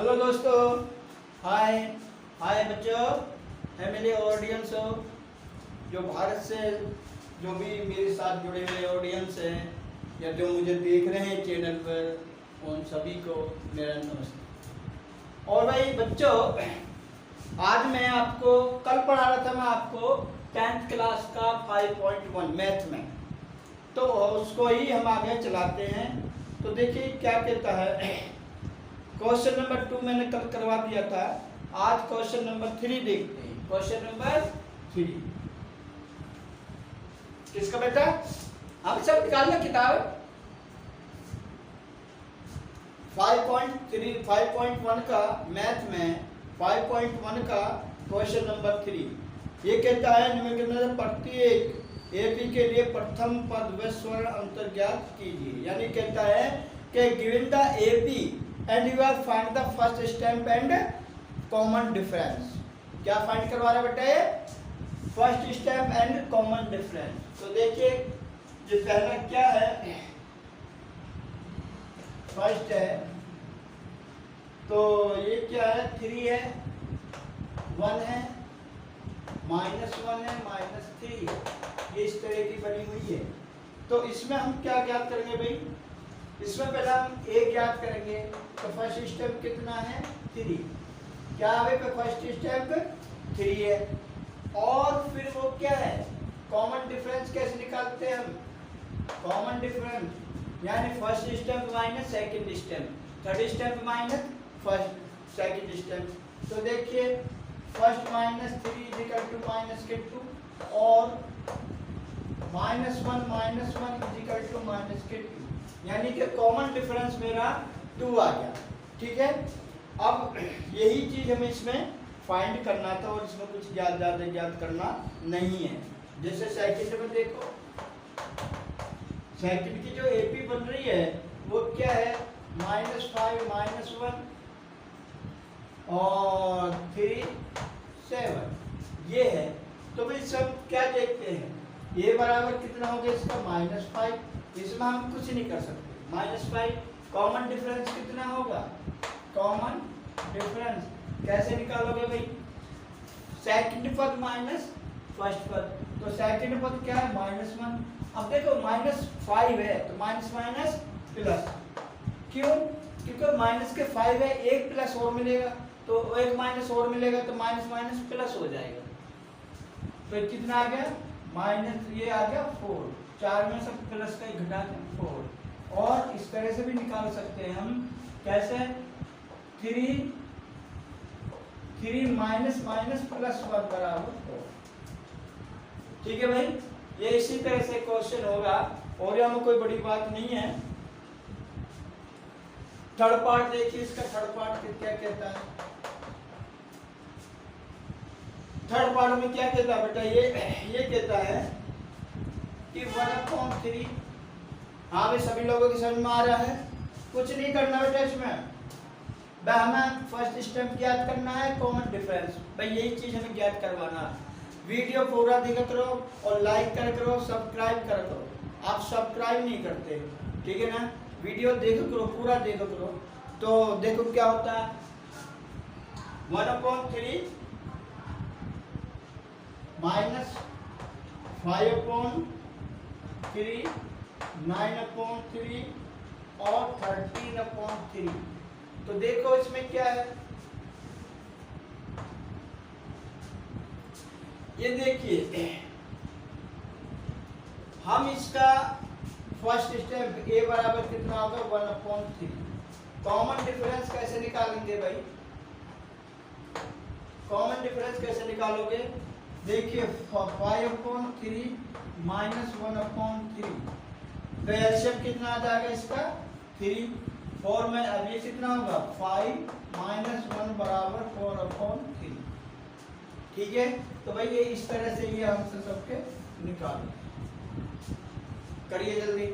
Hello दोस्तों, हाय हाय बच्चों, है मेरे ऑडियंस हो जो भारत से जो भी मेरे साथ जुड़े हुए ऑडियंस हैं या जो मुझे देख रहे हैं चैनल पर, उन सभी को मेरा नमस्ते। और भाई बच्चों, आज मैं आपको कल पढ़ा रहा था मैं आपको 10th क्लास का 5.1 मैथ में, तो उसको ही हम आगे चलाते हैं। तो देखिए क्या कहता है। क्वेश्चन नंबर 2 मैंने कल करवा दिया था, आज क्वेश्चन नंबर 3 देखते हैं। क्वेश्चन नंबर 3 किसका बेटा? आप सब निकालना किताब। 5.1 का मैथ में 5.1 का क्वेश्चन नंबर 3 ये कहता है निम्नलिखित प्रत्येक एपी के लिए प्रथम पद व स्वर्ण अंतर ज्ञात कीजिए। यानी कहता है कि given the AP and you are find the first step and common difference. क्या फाइंड करवा रहा बेटा? ये first step and common difference. तो देखिए जो पहला क्या है, फर्स्ट है, तो ये क्या है? 3 है, 1 है, -1 है, -3, ये इस तरह की बनी हुई है। तो इसमें हम क्या ज्ञात करेंगे भाई? इसमें पहले हम ए ज्ञात करेंगे। तो फर्स्ट स्टेप कितना है? 3। क्या है? फर्स्ट स्टेप 3 है। और फिर वो क्या है? कॉमन डिफरेंस कैसे निकालते हैं हम? कॉमन डिफरेंस यानी first step minus second step, third step minus first second step. तो देखिए फर्स्ट -3 -2 और -1 -1 -2 यानी कि कॉमन डिफरेंस मेरा 2 आ गया। ठीक है, अब यही चीज हमें इसमें फाइंड करना था और इसमें कुछ ज्यादा ज्ञात करना नहीं है। जैसे सेकंड में देखो, सेकंड की जो एपी बन रही है वो क्या है? -5 -1 और 3 7 ये है। तो भाई सब क्या देखते हैं? ये बराबर कितना हो गया इसका? -5। इसमें हम कुछ नहीं कर सकते। -5 कॉमन डिफरेंस कितना होगा? कॉमन डिफरेंस कैसे निकालोगे भाई? सेकंड पद माइनस फर्स्ट पद, तो सेकंड पद क्या है? -1। अब देखो -5 है तो माइनस माइनस प्लस, क्यों? क्योंकि माइनस के 5 है, एक प्लस और मिलेगा, तो एक माइनस और मिलेगा तो माइनस माइनस प्लस हो जाएगा। तो कितना आ गया? माइनस, ये आ गया 4, 4 में से प्लस का घटा के 4। और इस तरह से भी निकाल सकते हैं हम। कैसे? 3 माइनस माइनस प्लस 1 बराबर 4। ठीक है भाई, ये इसी तरह से क्वेश्चन होगा और यहाँ में कोई बड़ी बात नहीं है। थर्ड पार्ट देखिए, इसका थर्ड पार्ट क्या कहता है? थर्ड पार्ट में क्या कहता है बेटा? ये कहता है कि 1/3। हाँ भाई, सभी लोगों की समझ में आ रहा है? कुछ नहीं करना बेटा इसमें, हमें फर्स्ट स्टेप ज्ञात करना है, कॉमन डिफरेंस। भाई यही चीज हमें ज्ञात करवाना है। वीडियो पूरा देखा करो और लाइक कर करो, सब्सक्राइब कर करो। आप सब्सक्राइब नहीं करते, ठीक है ना? वीडियो देखो करो, पूरा देखो करो। तो देखो क्या होता है, 1/3 -5/3 9/3 और 13/3। तो देखो इसमें क्या है, ये देखिए हम इसका फर्स्ट स्टेप ए बराबर कितना होगा? 1/3। कॉमन डिफरेंस कैसे निकालेंगे भाई? कॉमन डिफरेंस कैसे निकालोगे? देखिए 5/3 -1/3, तो एलसीएम कितना आ जाएगा इसका? 3। 4 में अब ये कितना होगा? 5 -1 बराबर 4/3। ठीक है, तो भाई ये इस तरह से ये आंसर सबके निकालो। करिए जल्दी।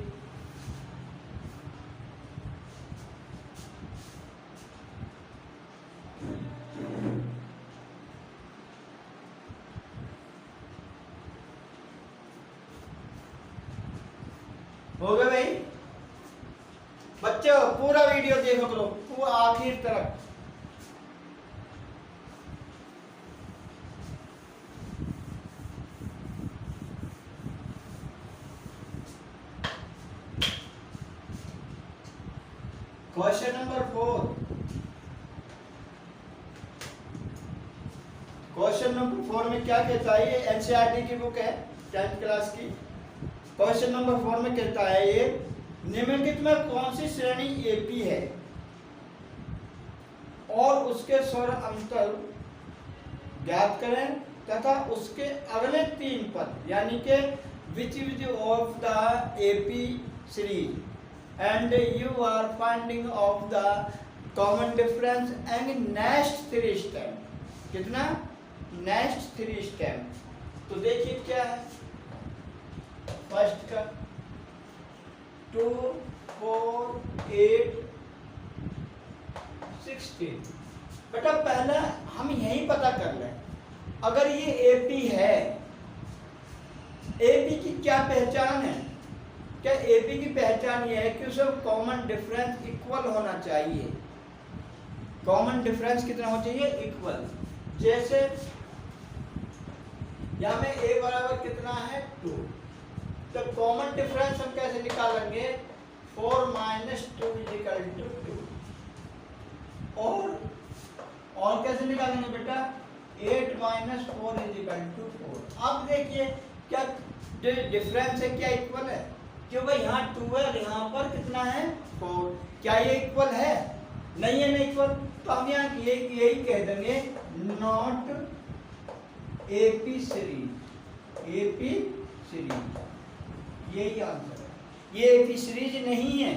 हो गया भाई? बच्चों पूरा वीडियो देखो करो, पूरा आखिर तक। क्वेश्चन नंबर 4 में क्या कहता है, ये एनसीईआरटी की बुक है 10th क्लास की। क्वेश्चन नंबर 4 में कहता है ये निम्नलिखित में कौन सी श्रेणी एपी है और उसके स्वर अंतर ज्ञात करें तथा उसके अगले 3 पद यानी कि which is of the AP series and you are finding of the common difference and next 3 step. कितना? Next 3 step. तो देखिए क्या है, फर्स्ट का 2 4 8 16। बेटा पहले हम यही पता कर लें, अगर ये एपी है, एपी की क्या पहचान है? क्या एपी की पहचान ये है कि उसका कॉमन डिफरेंस इक्वल होना चाहिए। कॉमन डिफरेंस कितना होना चाहिए? इक्वल। जैसे यहां में a बराबर कितना है 2, तो कॉमन डिफरेंस हम कैसे निकालेंगे? 4 - 2 = 2। और कैसे निकालेंगे बेटा? 8 - 4 = 4। अब देखिए क्या डिफरेंस है, क्या इक्वल है? क्यों भाई यहाँ 2 है और यहाँ पर कितना है 4। क्या ये इक्वल है? नहीं है, नहीं इक्वल। तो हम यहाँ यही कह देंगे not AP series. AP series यही आंसर है। ये एपी सीरीज नहीं है।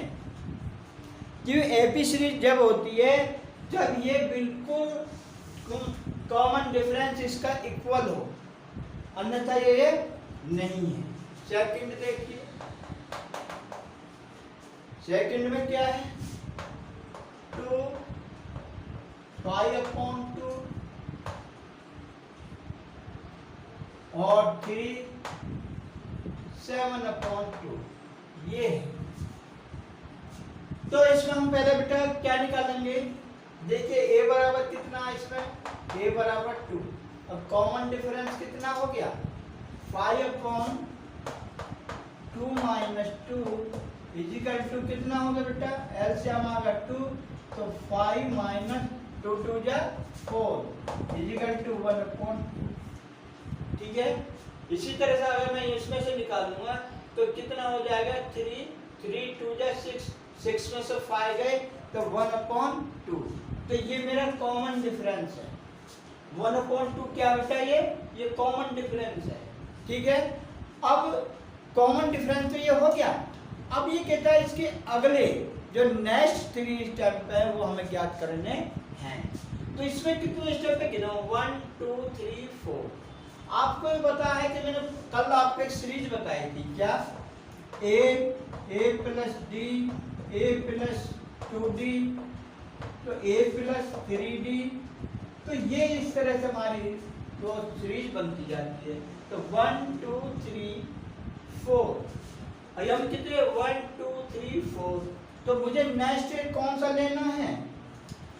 क्यों? एपी सीरीज जब होती है जब ये बिल्कुल कॉमन डिफरेंस इसका इक्वल हो, अन्यथा ये नहीं है। सेकंड देखिए, सेकंड में क्या है 2 5/2 और 3 7/2 ये है। तो इसमें हम पहले बेटा क्या निकालेंगे? देखिए a बराबर कितना है इसमें? a बराबर 2 और कॉमन डिफरेंस कितना हो गया? 5/2 - 2 कितना हो गया बेटा? एलसीएम आ गया 2, तो 5 - 2 2 = 4 = 1/2। ठीक है। इसी तरह से अगर मैं इसमें से निकालूंगा तो कितना हो जाएगा? 3 2 = 6, 6 में से 5 गए तो 1/2। तो ये मेरा कॉमन डिफरेंस है। 1/2 क्या बेटा? ये कॉमन डिफरेंस है। ठीक है। अब कॉमन डिफरेंस तो ये हो गया। अब ये कहता है इसके अगले जो नेक्स्ट 3 स्टेप है वो हमें ज्ञात करने हैं। तो इसमें कितने स्टेप है? गिनो 1 2 3 4। आपको ये पता है कि मैंने कल आपको एक सीरीज बताई थी, क्या? a + d a + 2d तो a + 3d। तो ये इस तरह से हमारी जो सीरीज बनती जाती है। तो 1 2 3 4 हम कितने 1 2 3 4। तो मुझे नेक्स्ट कौन सा लेना है?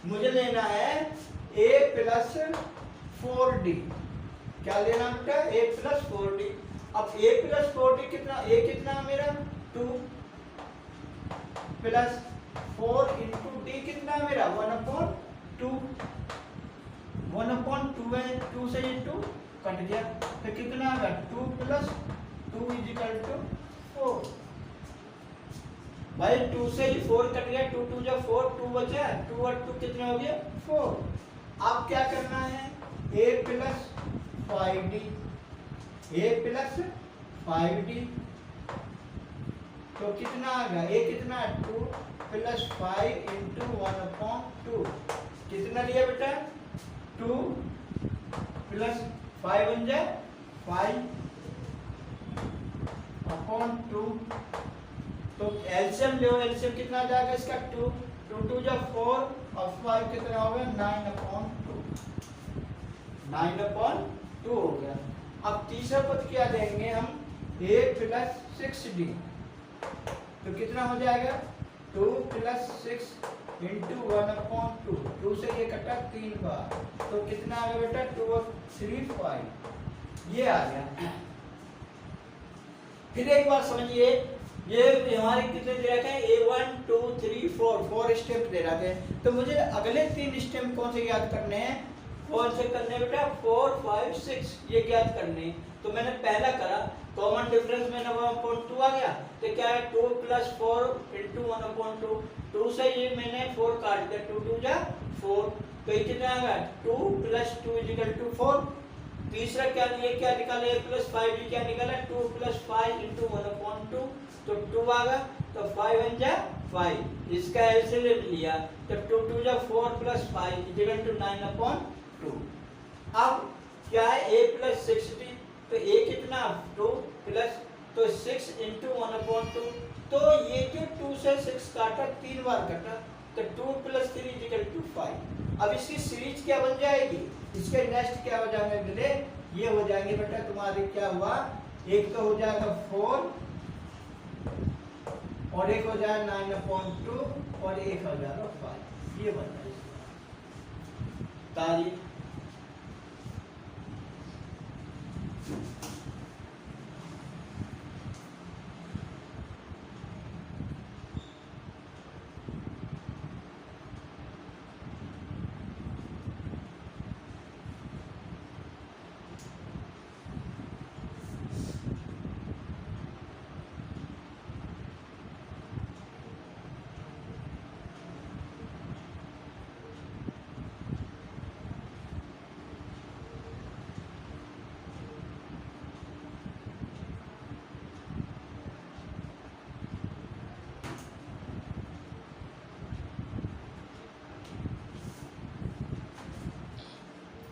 मुझे लेना है a + 4d। क्या लेना बेटा? a + 4d। अब a + 4d कितना? a कितना मेरा 2 + 4 × d कितना मेरा 1/2। 1/2 है, 2 से ये 2 कट गया तो कितना आ गया? 2 + 2 = 4। भाई 2 से ही 4 कट गया, 2 2 = 4, 2 बचा, 2 और 2 कितना हो गया 4। अब क्या करना है? a + 5d। a + 5d तो कितना आ गया? a कितना? 2 + 5 × 1/2 कितना लिया बेटा? 2 + 5 बन जाए 5/2। तो एलसीएम लो, एलसीएम कितना आ जाएगा इसका? 2 2 2 = 4 और 5 कितना हो गया? 9/2। 9/2 हो गया। अब तीसरा पद क्या देंगे हम? a + 6d तो कितना हो जाएगा? 2 + 6 × 1/2। 2 से ये कटा 3 बार तो कितना आ गया बेटा? 2 और 3 5 ये आ गया। फिर एक बार समझिए, ये हमारे कितने दे रखे हैं? A1 2 3 4 स्टेप दे रखे हैं। तो मुझे अगले 3 स्टेप कौन से याद करने हैं? कौन से करने बेटा 4 5 6 ये ज्ञात करने। तो मैंने पहला करा कॉमन डिफरेंस में 1/2 आ गया तो क्या है 2 + 4 × 1/2 2 से ये मैंने 4 काट दिया 2 2 जा 4 तो ये कितना आ गया 2 + 2 = 4। तीसरा क्या निकाले a + 5 भी क्या निकाला 2 + 5 × 1/2 तो 2 आ गया तो 5 1 जा 5 इसका एलसीएम लिया तो 2 2 जा 4 + 5 = 9/2। अब क्या है a + 60 तो a कितना 2 प्लस तो 6 × 1/2 तो ये जो 2 से 6 काटा 3 बार कटा तो 2 + 3 = 5। अब इसकी सीरीज क्या बन जाएगी इसके नेक्स्ट क्या हो जाएंगे बेटे ये हो जाएंगे बेटा तुम्हारे क्या हुआ एक तो हो जाएगा 4 और एक हो जाएगा 9/2 और एक हो जाएगा 5 ये बन जाएगा तारीख।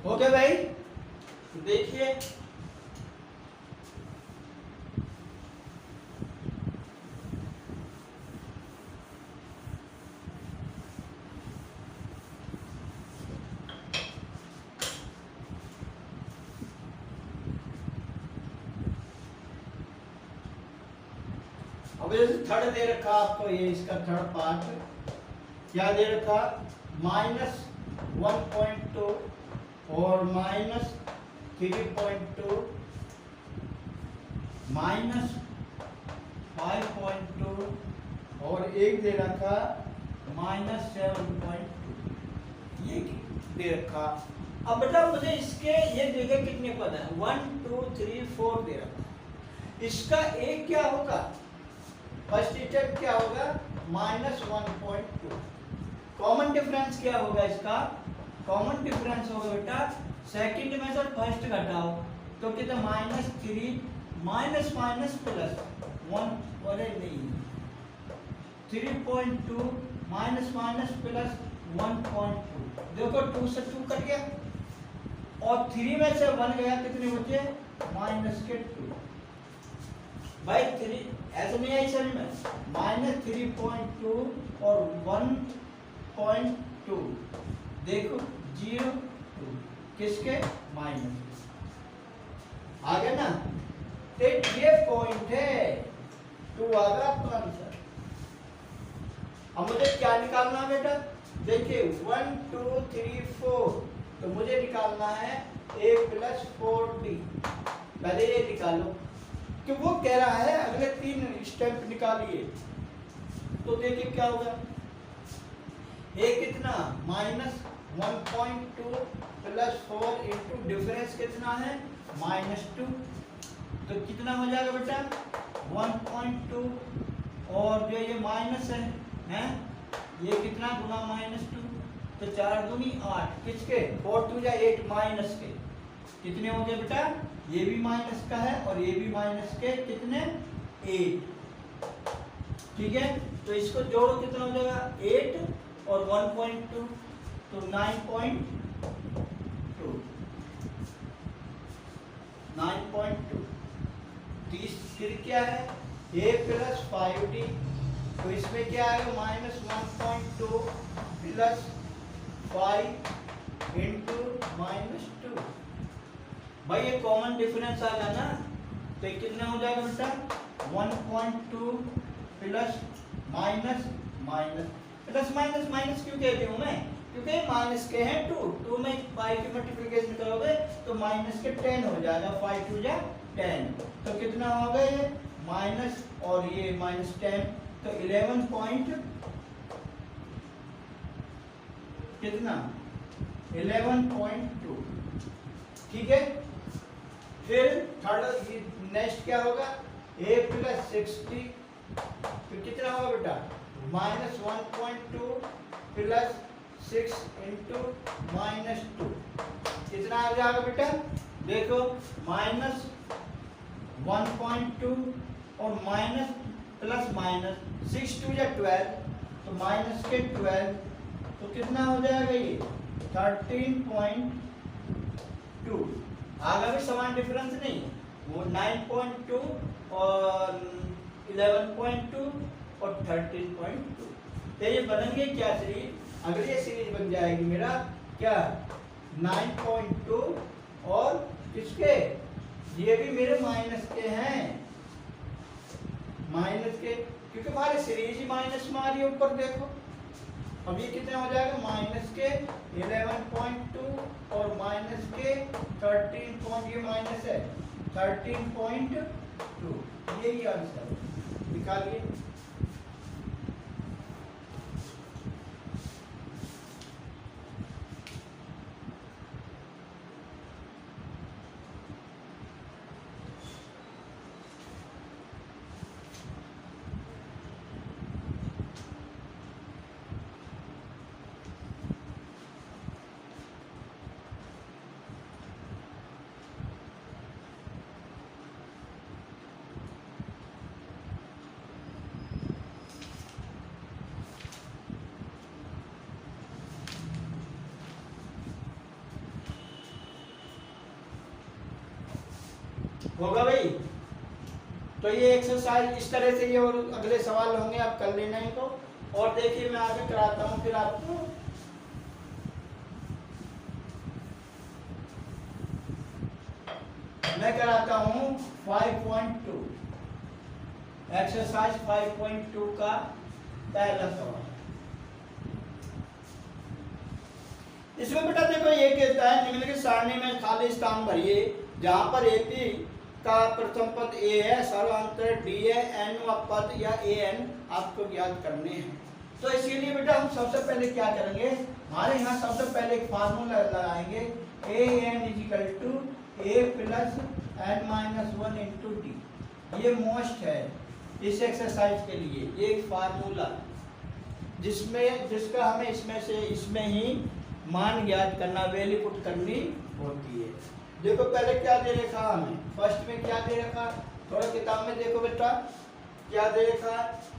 ओके भाई देखिए अब जैसे थर्ड दे रखा आपको ये इसका थर्ड पार्ट क्या दे रखा -1.2 और -3.2 -5.2 और एक दे रखा -7.2 ये दे रखा। अब बेटा मुझे इसके ये जगह कितने पद है 1 2 3 4 दे रखा इसका एक क्या होगा फर्स्ट स्टेप क्या होगा -1.2 कॉमन डिफरेंस क्या होगा इसका कॉमन डिफरेंस होगा बेटा सेकंड में से फर्स्ट घटाओ तो कितना -3 माइनस माइनस प्लस 1 अरे नहीं 3.2 माइनस माइनस प्लस 1.2 देखो 2 से 2 कट गया और 3 में से 1 गया कितने बचे -2 भाई 3 ऐसा नहीं है सर में -3.2 और 1.2 देखो 0 2 किसके माइनस आ गया ना ये पॉइंट है 2 आ गया आपका आंसर। अब मुझे क्या निकालना है बेटा देखिए 1 2 3 4 तो मुझे निकालना है a + 4b पहले ये निकालो कि वो कह रहा है अगले 3 स्टेप निकालिए तो देखिए क्या होगा a कितना -1.2 + 4 इंटू डिफरेंस कितना है -2 तो कितना हो जाएगा बेटा 1.2 और जो ये माइनस है ये कितना गुना -2 तो 4 दूनी 8 किसके 4 2 या 8 माइनस के कितने हो गए बेटा ये भी माइनस का है और ये भी माइनस के कितने 8 ठीक है तो इसको जोड़ो कितना हो जाएगा 8 और 1.2 तो 9.2 फिर क्या है a + 5d तो इसमें क्या आएगा -1.2 + 5 इंटू -2 भाई ये कॉमन डिफरेंस आ गया ना तो ये कितना हो जाएगा बेटा 1.2 plus minus minus plus minus minus क्यों कहती हूँ मैं क्योंकि माइनस के हैं 2 में 5 की मल्टीप्लिकेशन करोगे तो माइनस के 10 हो जाएगा 5 2 जा 10 तो कितना होगा ये माइनस और ये -10 तो 11 पॉइंट कितना 11.2। ठीक है, फिर थर्ड नेक्स्ट क्या होगा, a प्लस 60, फिर कितना होगा बेटा, माइनस 1.2 प्लस 6 इंटू माइनस 2, कितना आ जाएगा बेटा, देखो माइनस 1.2 और माइनस प्लस माइनस 6 2 या 12, तो माइनस के 12, तो कितना हो जाएगा ये 13.2। आगे भी समान डिफरेंस नहीं, वो 9.2 और 11.2 और 13.2, तो ये बनेंगे क्या सीरीज, अगर ये सीरीज बन जाएगी मेरा क्या 9.2 और किसके, ये भी मेरे माइनस के हैं, माइनस के, क्योंकि हमारी सीरीज ही माइनस में आ रही है ऊपर देखो। अब ये कितना हो जाएगा, माइनस के 11.2 और माइनस के 13 ये माइनस है 13.2, यही आंसर निकालिए। होगा भाई, तो ये एक्सरसाइज इस तरह से, ये और अगले सवाल होंगे आप कर लेना इनको। और देखिए मैं आगे कराता हूँ फिर आपको, मैं कराता हूँ 5.2 एक्सरसाइज 5.2 का पहला सवाल। इसमें बेटा देखो ये कहता है निम्नलिखित सारणी में खाली स्थान भरिए जहां पर एपी का प्रथम पद ए है, सर्वांतर डी है, एन पद या ए एन आपको ज्ञात करने हैं। तो इसीलिए बेटा हम सबसे पहले क्या करेंगे, हमारे यहाँ सबसे पहले एक फार्मूला लगाएंगे, a n is equal to a plus n minus 1 into d. ये मोस्ट है इस एक्सरसाइज के लिए, ये एक फार्मूला जिसका हमें इसमें से इसमें ही मान ज्ञात करना, वैल्यू पुट करनी होती है। देखो पहले क्या दे रखा हमें, फर्स्ट में क्या दे रखा, थोड़ा किताब में देखो बेटा क्या दे रखा,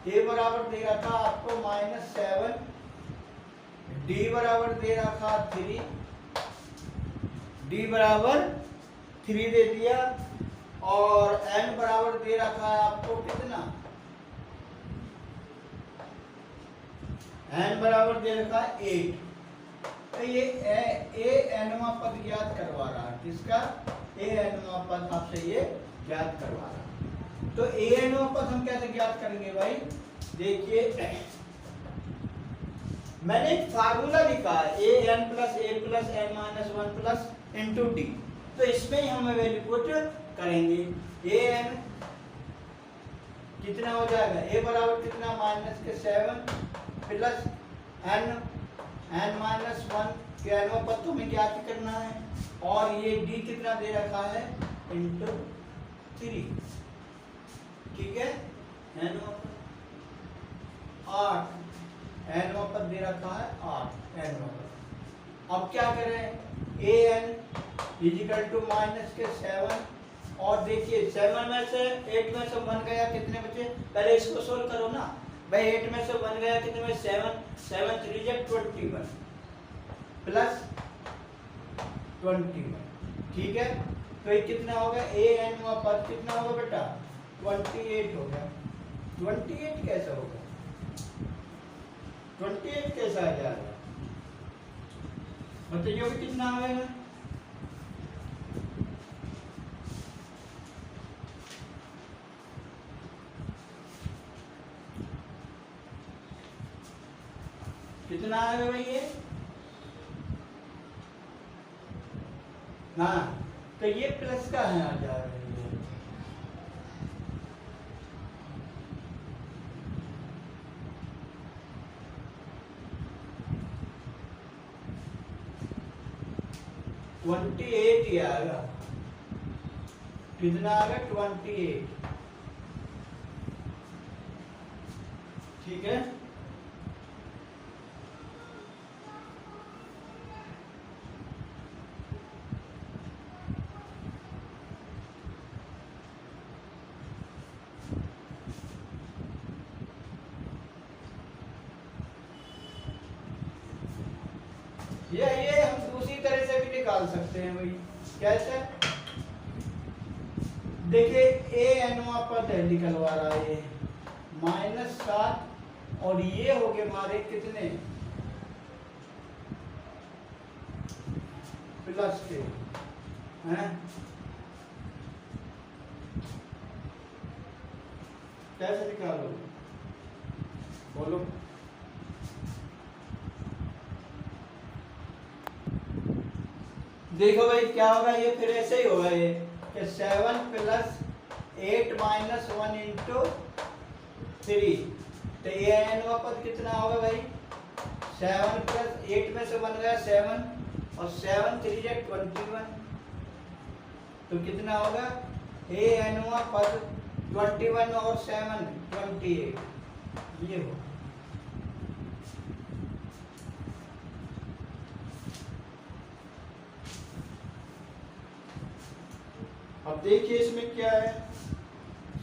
ए बराबर दे रखा आपको -7, डी बराबर दे रखा 3, डी बराबर 3 दे दिया, और एन बराबर दे रखा है आपको कितना, एन बराबर दे रखा है 8। तो ये ए एनवा पद ज्ञात करवा रहा है, किसका, ए एनवा पद आपसे ये ज्ञात करवा रहा है। तो ए एनवा पद हम कैसे ज्ञात करेंगे भाई, देखिए मैंने एक फार्मूला लिखा है, a n plus n minus 1 plus into d, तो इसमें ही हम वैल्यू पुट करेंगे। ए एन कितना हो जाएगा, ए बराबर कितना माइनस के 7 प्लस एन माइनस 1 के एनवा पद तो हमें ज्ञात करना है, और ये डी कितना दे रखा है इंटू 3, ठीक है, एनवा पद 8, एनवा पद दे रखा है 8 एनवा पद। अब क्या करें, ए एन इजिकल टू माइनस के 7, और देखिए 7 में से 8 में से 1 गया, कितने बचे, पहले इसको सोल्व करो ना भाई, 8 में से 1 गया, कितने में 7 3 जा 21 प्लस 21, ठीक है, तो ये कितना होगा, ए एन पद कितना होगा बेटा 28 होगा। 28 कैसा होगा, 28 कैसा आ जाएगा बताइए, कितना आएगा, कितना आएगा भाई ये, हाँ तो ये प्लस का है, आ जाएगा ये, 28 ही आएगा। कितना आएगा? 28। ठीक है। ये हम दूसरी तरह से भी निकाल सकते हैं भाई। कैसे? देखिए a n पद निकलवा रहा है -7 और ये हो गए हमारे कितने? प्लस के हैं। कैसे निकालो? बोलो। देखो भाई क्या होगा, ये फिर ऐसे ही होगा ये कि 7 + 8 - 1 × 3। तो ये n पद कितना होगा भाई? 7 + 8 में से बन गया 7 और 7 3 × 21। तो कितना होगा? a n पद 21 और 7 28। ये हो। अब देखिए इसमें क्या है।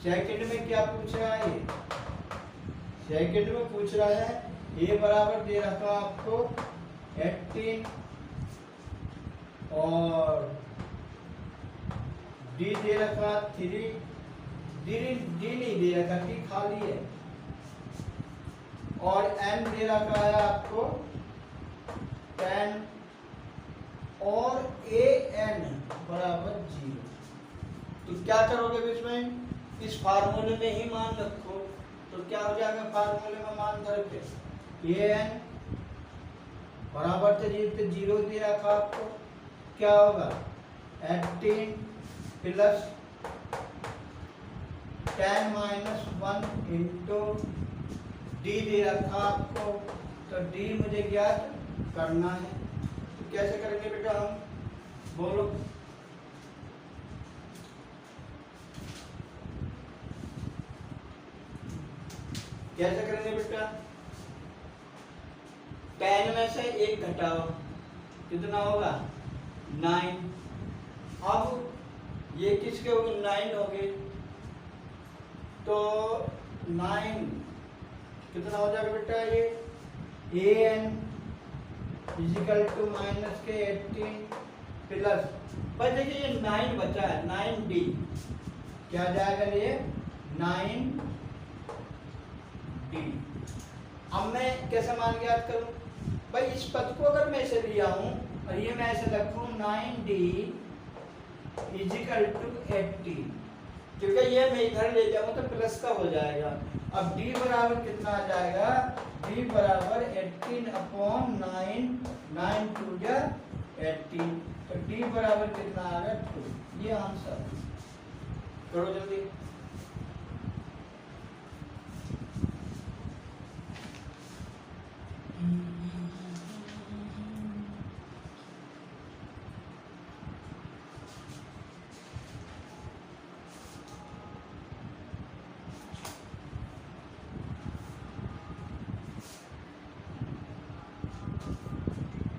सेकंड में क्या पूछ रहा है? सेकंड में पूछ रहा है ए बराबर दे रखा आपको 18 और डी दे रखा 3। डी नहीं दे रखा, डी खाली है। और एन दे रखा है आपको 10 और ए एन बराबर 0। तो क्या करोगे इसमें? इस फार्मूले में ही मान रखो। तो क्या हो जाएगा? फार्मूले में मान धर के ए एन बराबर से 0 दे रखा आपको। क्या होगा? 18 + 10 - 1 × डी दे रखा आपको। तो डी मुझे ज्ञात करना है। तो कैसे करेंगे बेटा हम? बोलो। कैसे करेंगे बेटा? 10 में से 1 घटाओ, कितना होगा? 9। अब ये किसके हो गए? 9 हो गए। तो 9 कितना हो जाएगा बेटा? ये ए एन = -18 प्लस, बस देखिए ये 9 बचा है, 9d क्या जाएगा? ये 9d। अब मैं कैसे मान ज्ञात करूं? भाई इस पद को अगर मैं ऐसे लिया हूं और ये मैं ऐसे रखूं 9d = 18, क्योंकि ये मैं इधर ले जाऊं तो प्लस का हो जाएगा। अब d बराबर कितना आ जाएगा? d बराबर 18/9, 9 × 2 = 18। तो d बराबर कितना आ गया? 2। ये आंसर। करो जल्दी।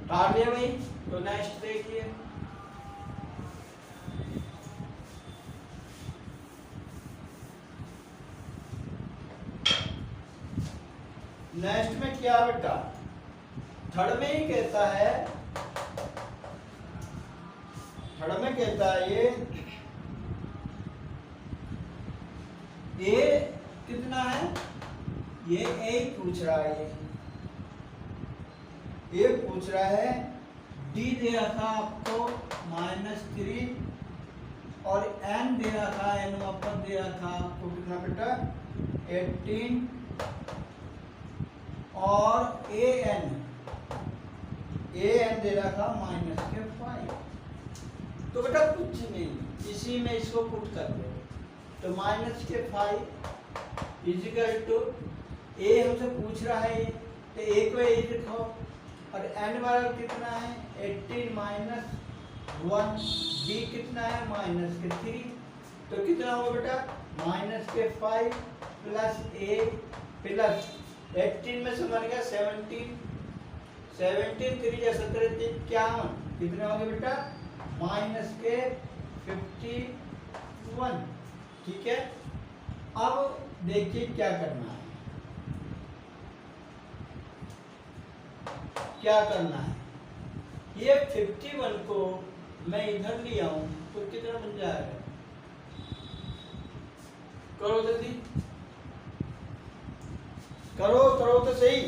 काट दिया भाई। तो नेक्स्ट देखिए, नेक्स्ट में क्या बेटा? थर्ड में ही कहता है, थर्ड में कहता है ये कितना है? ये ए पूछ रहा है। ये पूछ रहा है डी दे रखा आपको -3 और n दे रखा, n वापस दे रखा आपको कितना बेटा? 18 और ए एन दे रखा -5। तो बेटा कुछ नहीं, इसी में इसको पुट कर दो। तो -5 = ए हमसे पूछ रहा है तो ए को ए लिखो और n बराबर कितना है? 18 - 1, डी कितना है -3, तो कितना होगा बेटा -5 प्लस ए प्लस 18 में से बन गया 17, 17 3 या 17 51, कितने हो गए बेटा -51। ठीक है, अब देखिए क्या करना है, क्या करना है। ये 51 को मैं इधर ले आऊं तो कितना बन जाएगा, करो जल्दी, करो करो तो सही।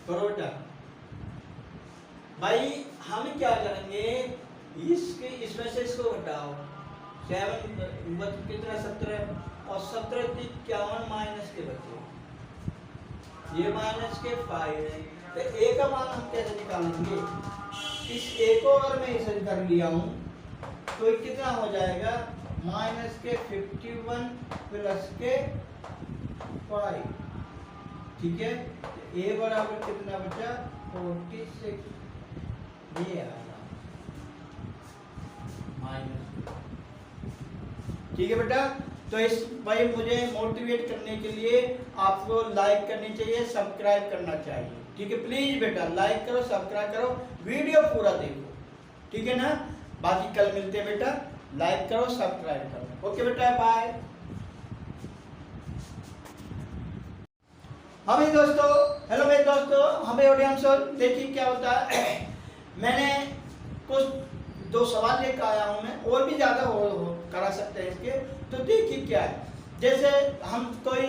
करो बेटा भाई, हम क्या करेंगे, इसके इसमें से इसको घटाओ, 7 कितना 17 और 17 51 माइनस के बचे, ये माइनस के 5 है, तो ए का मान हम कैसे निकालेंगे, इस ए को अगर मैं इसे कर लिया हूं तो ये कितना हो जाएगा माइनस के 51 प्लस के 5। ठीक है, ए बराबर कितना बचा 46, ये आ रहा माइनस। ठीक है बेटा, तो इस भाई मुझे मोटिवेट करने के लिए आपको लाइक करनी चाहिए, सब्सक्राइब करना चाहिए। ठीक है, प्लीज बेटा लाइक करो, सब्सक्राइब करो, वीडियो पूरा देखो। ठीक है ना, बाकी कल मिलते हैं बेटा, लाइक करो सब्सक्राइब करो। ओके बेटा, बाय। हाँ मेरे दोस्तों, हेलो मेरे दोस्तों, हमें ऑडियंस देखिए क्या होता है। मैंने कुछ 2 सवाल लेकर आया हूं मैं, और भी ज्यादा हो करा सकते हैं इसके। तो देखिए क्या है, जैसे हम कोई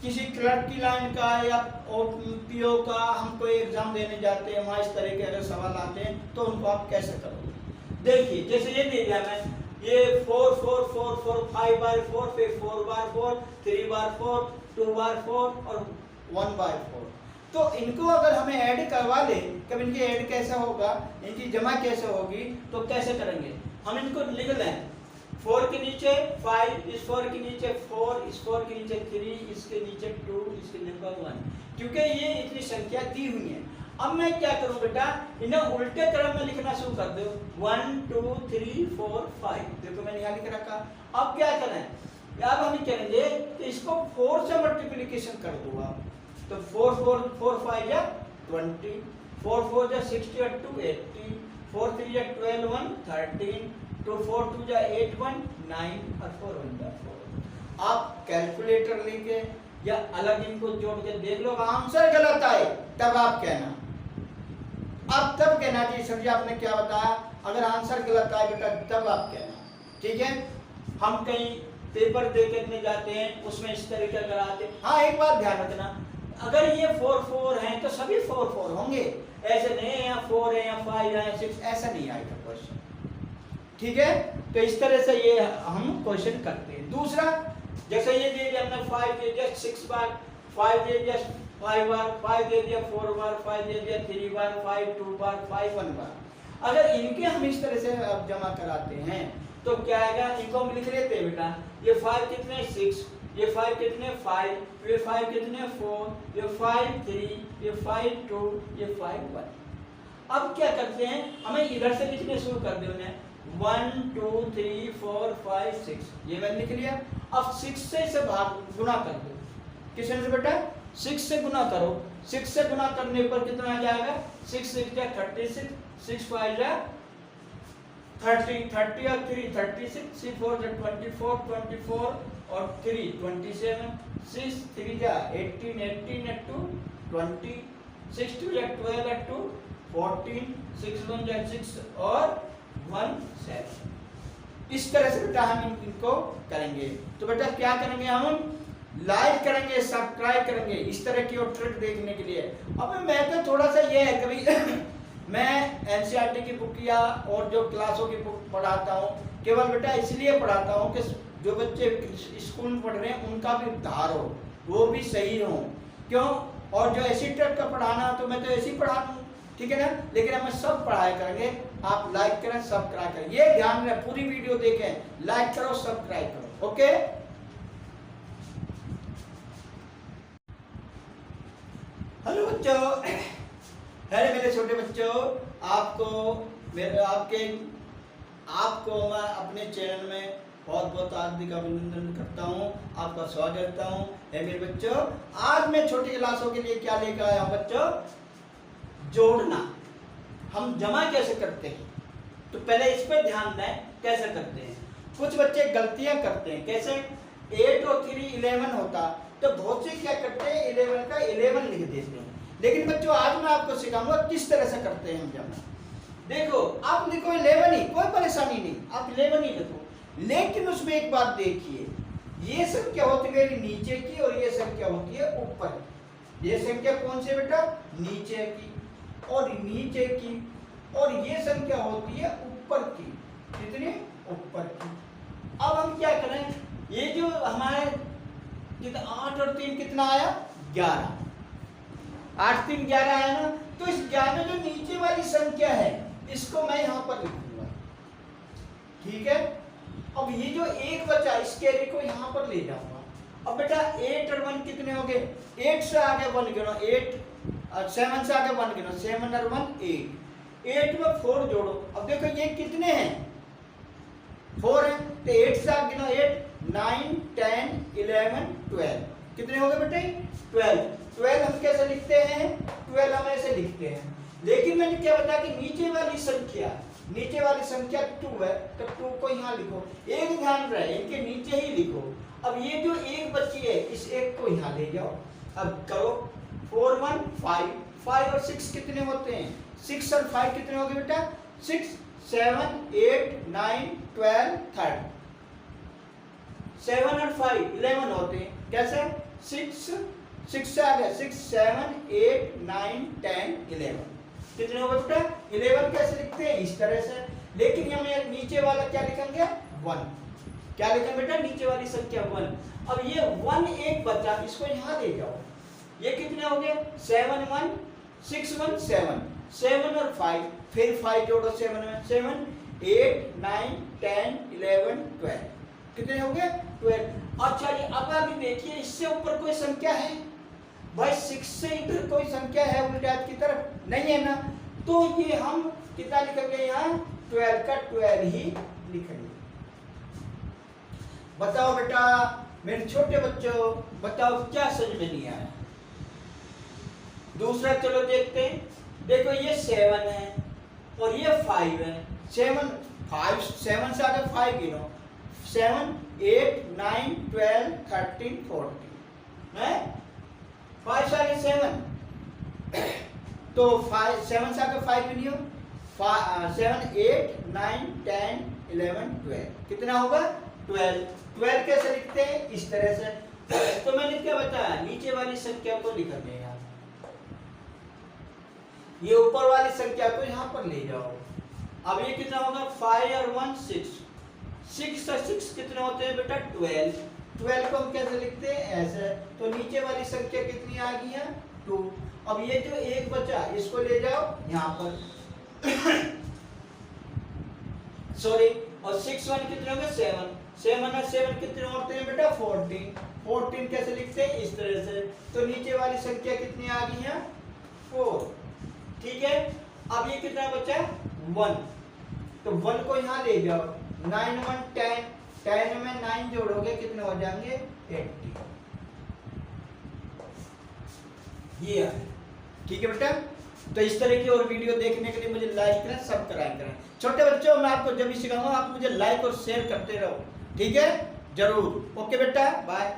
किसी क्लर्क की लाइन का या पीओ का हम कोई एग्जाम देने जाते हैं, वहाँ इस तरह के अगर सवाल आते हैं तो उनको आप कैसे करोगे। देखिए जैसे ये दे दिया मैं, ये 4 4 4 4 5 बार 4, फिर 4 बार 4, 3 बार 4, 2 बार 4 और 1 बार 4। तो इनको अगर हमें ऐड करवा ले, कब इनकी ऐड कैसे होगा, इनकी जमा कैसे होगी, तो कैसे करेंगे हम, इनको लिख लें 4 के नीचे 5, इस 4 के नीचे 4, इस 4 के नीचे 3, इसके नीचे 2, इसके नीचे 1, क्योंकि ये इतनी संख्या दी हुई है। अब मैं क्या करूं बेटा, इन्हें उल्टे क्रम में लिखना शुरू कर दो, 1 2 3 4 5। देखो मैंने यहाँ लिख रखा। अब क्या करें, अब हम करेंगे तो इसको 4 से मल्टीप्लिकेशन कर दो आप, तो 4 4 4 5 या 20, 4 4 या 60 और 2 80, 4 3 या 12 1 13, 2 4 2 या 8 1 9 और 4 1 या 4। आप कैलकुलेटर लेके या अलग इनको जोड़ के देख लो, आंसर गलत आए तब आप कहना, अब तब कहना चाहिए समझे आपने क्या बताया। अगर आंसर गलत आए बेटा तब आप कहना। ठीक है, हम कहीं पेपर दे करने जाते हैं, उसमें इस तरह के अगर आते, हाँ एक बात ध्यान रखना, अगर ये 4 4 हैं तो सभी 4 4 होंगे, ऐसे नहीं है 4 है या 5 है 6, ऐसा नहीं आएगा क्वेश्चन। ठीक है, तो इस तरह से ये हम क्वेश्चन करते हैं। दूसरा, जैसे ये दे दिया हमने 5 दे दिया 6 बार, 5 दे दिया 5 बार, 5 दे दिया 4 बार, 5 दे दिया 3 बार, 5 2 बार, 5 1 बार। अगर इनके हम इस तरह से अब जमा कराते हैं तो क्या आएगा, इनको हम लिख लेते हैं बेटा, ये 5 कितने 6, ये 5 कितने 5, ये 5 कितने 4, ये 5 3, ये 5 2, ये 5 1। अब क्या करते हैं, हमें इधर से लिखने शुरू कर दो, उन्हें 1 2 3 4 5 6, ये मैंने लिख लिया। अब 6 से इसे भाग गुना कर दो, किससे से बेटा 6 से गुना करो, 6 से गुना करने पर कितना आ जाएगा, 6 6 या 36, 6 5 या 30, 30 और 3 36, 6 4 या 24, 24 और 3 27, 6 3 या 18, 18 या 2 20, 6 2 या 12 या 2 14, 6 1 या 6 और 1 7। इस तरह से बेटा हम इनको करेंगे। तो बेटा क्या करेंगे, हम लाइक करेंगे, सब्सक्राइब करेंगे, इस तरह की और ट्रिक देखने के लिए। अब मैं तो थोड़ा सा ये है, कभी मैं एनसीईआरटी की बुक या और जो क्लासों की बुक पढ़ाता हूँ, केवल बेटा इसलिए पढ़ाता हूँ कि जो बच्चे स्कूल में पढ़ रहे हैं उनका भी उद्धार हो, वो भी सही हो। क्यों, और जो ऐसी ट्रिक का पढ़ाना तो मैं तो ऐसी पढ़ा दूँ, ठीक है ना, लेकिन हम सब पढ़ाया करेंगे आप लाइक करें, सब्सक्राइब करें। ये ध्यान रहे, पूरी वीडियो देखें, लाइक करो, सब्सक्राइब करो। ओके, हेलो बच्चों, हेलो मेरे छोटे बच्चों, आपको मैं अपने चैनल में बहुत बहुत हार्दिक अभिनंदन करता हूँ, आपका स्वागत करता हूँ। मेरे बच्चों, आज मैं छोटी क्लासों के लिए क्या लेकर आया हूँ बच्चों? जोड़ना। हम जमा कैसे करते हैं, तो पहले इस पर ध्यान दें, कैसे करते हैं। कुछ बच्चे गलतियां करते हैं, कैसे? 8 और 3 11 होता, तो बहुत से क्या करते हैं, 11 का 11 लिख देते हैं। लेकिन बच्चों, आज मैं आपको सिखाऊंगा किस तरह से करते हैं हम जमा। देखो, आप लिखो 11 ही, कोई परेशानी नहीं, आप 11 ही लिखो। लेकिन उसमें एक बात देखिए, ये संख्या होती है नीचे की और ये संख्या होती है ऊपर। ये संख्या कौन सी बेटा? नीचे की और नीचे की, और ये संख्या होती है ऊपर की। कितनी? ऊपर की। अब हम क्या करें, ये जो हमारे 8 और 3 कितना आया? 11। 8 3 11 आया ना, तो इस 11 में जो नीचे वाली संख्या है इसको मैं यहां पर लिखूंगा, ठीक है। अब ये जो एक बचा, इस कैरी को यहां पर ले जाऊंगा। अब बेटा 8 और 1 कितने हो गए? 8 से आगे 1 गिनो, 7 से आगे 1 गिनो, 7 और 1 8। 8 में 4 जोड़ो। अब देखो ये कितने हैं? 4 है, तो 8 से आगे गिनो, 8 9 10 11 12। कितने हो गए बेटे? 12। 12 हम कैसे लिखते हैं? 12 हम ऐसे लिखते हैं। लेकिन मैंने क्या बताया कि नीचे वाली संख्या 2 है, तो 2 को यहाँ लिखो। एक ध्यान रहे, इनके नीचे ही लिखो। अब ये जो एक बची है, इस एक को यहाँ ले जाओ। अब करो 4 1 5। 5 और 6 कितने होते हैं? 6 और 5 कितने हो गए बेटा? 6 7 8 9 12 13। 7 और 5 11 होते हैं। कैसे? 6 से आगे 6 7 8 9 10 11। कितने हो गए बेटा? 11 कैसे लिखते हैं? इस तरह से। लेकिन हमें नीचे वाला क्या लिखेंगे? 1। क्या लिखेंगे बेटा? नीचे वाली संख्या 1। अब ये 1 एक बचा, इसको यहाँ ले जाओ। ये कितने हो गए? 7 1 6 1 7। 7 और 5, फिर 5 जोड़ो 7 में, 7 8 9 10 11 12। कितने हो गए? 12। अच्छा जी, अब अभी देखिए, इससे ऊपर कोई संख्या है भाई? 6 से इधर कोई संख्या है उल्टे हाथ की तरफ? नहीं है ना, तो ये हम कितना लिखेंगे यहाँ? 12 का 12 ही लिखेंगे। बताओ बेटा, मेरे छोटे बच्चों, बताओ क्या समझ में नहीं आया? दूसरा चलो देखते हैं। देखो ये 7 है और ये 5 है। 7 से आगे 5 गिनो, 7 8 9 12 13 14 है। 5 से आगे 7, तो 7 से आगे 5 गिनियो, 7 8 9 10 11 12। कितना होगा? 12। 12 कैसे लिखते हैं? इस तरह से। तो मैंने क्या बताया, नीचे वाली संख्या को लिखेंगे यहाँ, ये ऊपर वाली संख्या को यहाँ पर ले जाओ। अब ये कितना होगा? 5 और 1 6। 6 और 6 कितने होते हैं बेटा? 12। 12 को हम कैसे लिखते हैं? ऐसे। तो नीचे वाली संख्या कितनी आ गई है? 2। अब ये जो एक बचा, इसको ले जाओ यहाँ पर। सॉरी, और 6 1 कितने हो गए? 7। 7 और 7 कितने होते हैं बेटा? 14। 14 कैसे लिखते हैं? इस तरह से। तो नीचे वाली संख्या कितनी आ गई है? 4। ठीक है। अब ये कितना बचा? 1। तो 1 को यहाँ ले जाओ, 9 1 10। 10 में 9 जोड़ोगे, कितने हो जाएंगे? 80। ये ठीक है बेटा। तो इस तरह की और वीडियो देखने के लिए मुझे लाइक करें, सब्सक्राइब करें। छोटे बच्चों, मैं आपको जब भी सिखाऊंगा, आप मुझे लाइक और शेयर करते रहो, ठीक है? जरूर। ओके बेटा, बाय।